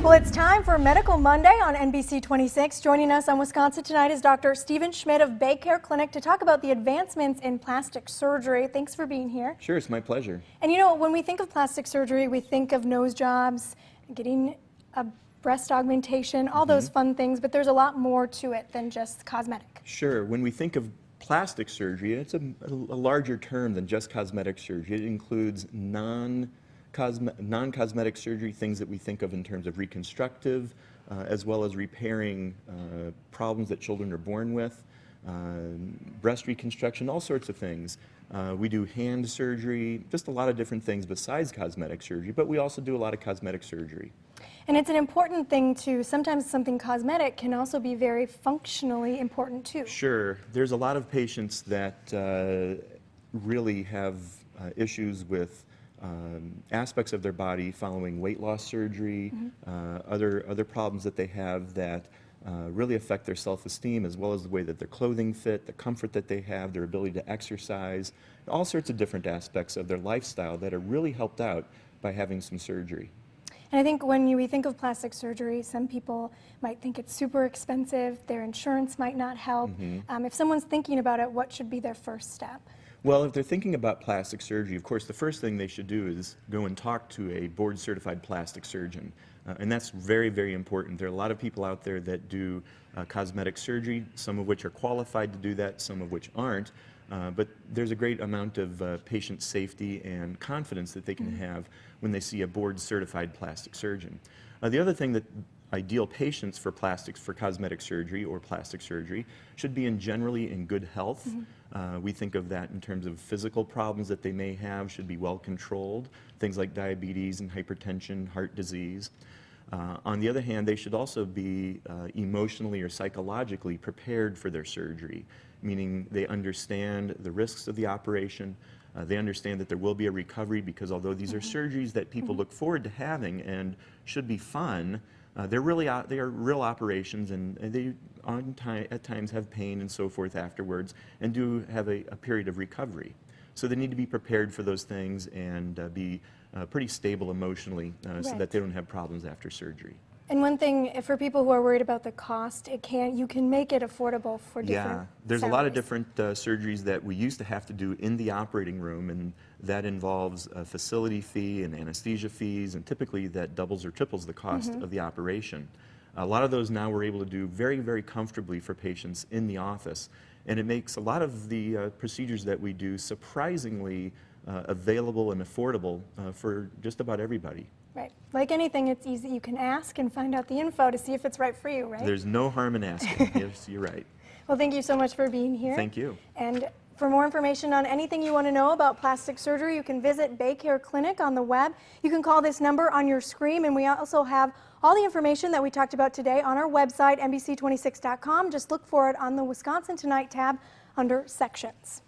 Well, it's time for Medical Monday on NBC 26. Joining us on Wisconsin Tonight is Dr. Stephen Schmidt of BayCare Clinic to talk about the advancements in plastic surgery. Thanks for being here. Sure, it's my pleasure. And you know, when we think of plastic surgery, we think of nose jobs, getting a breast augmentation, all those fun things, but there's a lot more to it than just cosmetic. Sure, when we think of plastic surgery, it's a larger term than just cosmetic surgery. It includes non-cosmetic surgery, things that we think of in terms of reconstructive, as well as repairing problems that children are born with, breast reconstruction, all sorts of things. We do hand surgery, just a lot of different things besides cosmetic surgery, but we also do a lot of cosmetic surgery. And it's an important thing too. Sometimes something cosmetic can also be very functionally important too. Sure. There's a lot of patients that really have issues with aspects of their body following weight loss surgery, other problems that they have that really affect their self-esteem, as well as the way that their clothing fit, the comfort that they have, their ability to exercise, all sorts of different aspects of their lifestyle that are really helped out by having some surgery. And I think when we think of plastic surgery, some people might think it's super expensive, their insurance might not help. If someone's thinking about it, what should be their first step? Well, if they're thinking about plastic surgery, of course, the first thing they should do is go and talk to a board-certified plastic surgeon. And that's very, very important. There are a lot of people out there that do cosmetic surgery, some of which are qualified to do that, some of which aren't. But there's a great amount of patient safety and confidence that they can have when they see a board-certified plastic surgeon. The other thing that ideal patients for cosmetic surgery or plastic surgery should be generally in good health. We think of that in terms of physical problems that they may have should be well controlled, things like diabetes and hypertension, heart disease. On the other hand, they should also be emotionally or psychologically prepared for their surgery, meaning they understand the risks of the operation. They understand that there will be a recovery because although these are surgeries that people look forward to having and should be fun, they are real operations, and they at times have pain and so forth afterwards and do have a period of recovery. So they need to be prepared for those things and be pretty stable emotionally so that they don't have problems after surgery. And one thing, for people who are worried about the cost, you can make it affordable for different there's salaries. a lot of different surgeries that we used to have to do in the operating room, and that involves a facility fee and anesthesia fees, and typically that doubles or triples the cost of the operation. A lot of those now we're able to do very, very comfortably for patients in the office, and it makes a lot of the procedures that we do surprisingly available and affordable for just about everybody. Right. Like anything, it's easy. You can ask and find out the info to see if it's right for you, right? There's no harm in asking. Yes, you're right. Well, thank you so much for being here. Thank you. And for more information on anything you want to know about plastic surgery, you can visit BayCare Clinic on the web. You can call this number on your screen, and we also have all the information that we talked about today on our website, NBC26.com. Just look for it on the Wisconsin Tonight tab under Sections.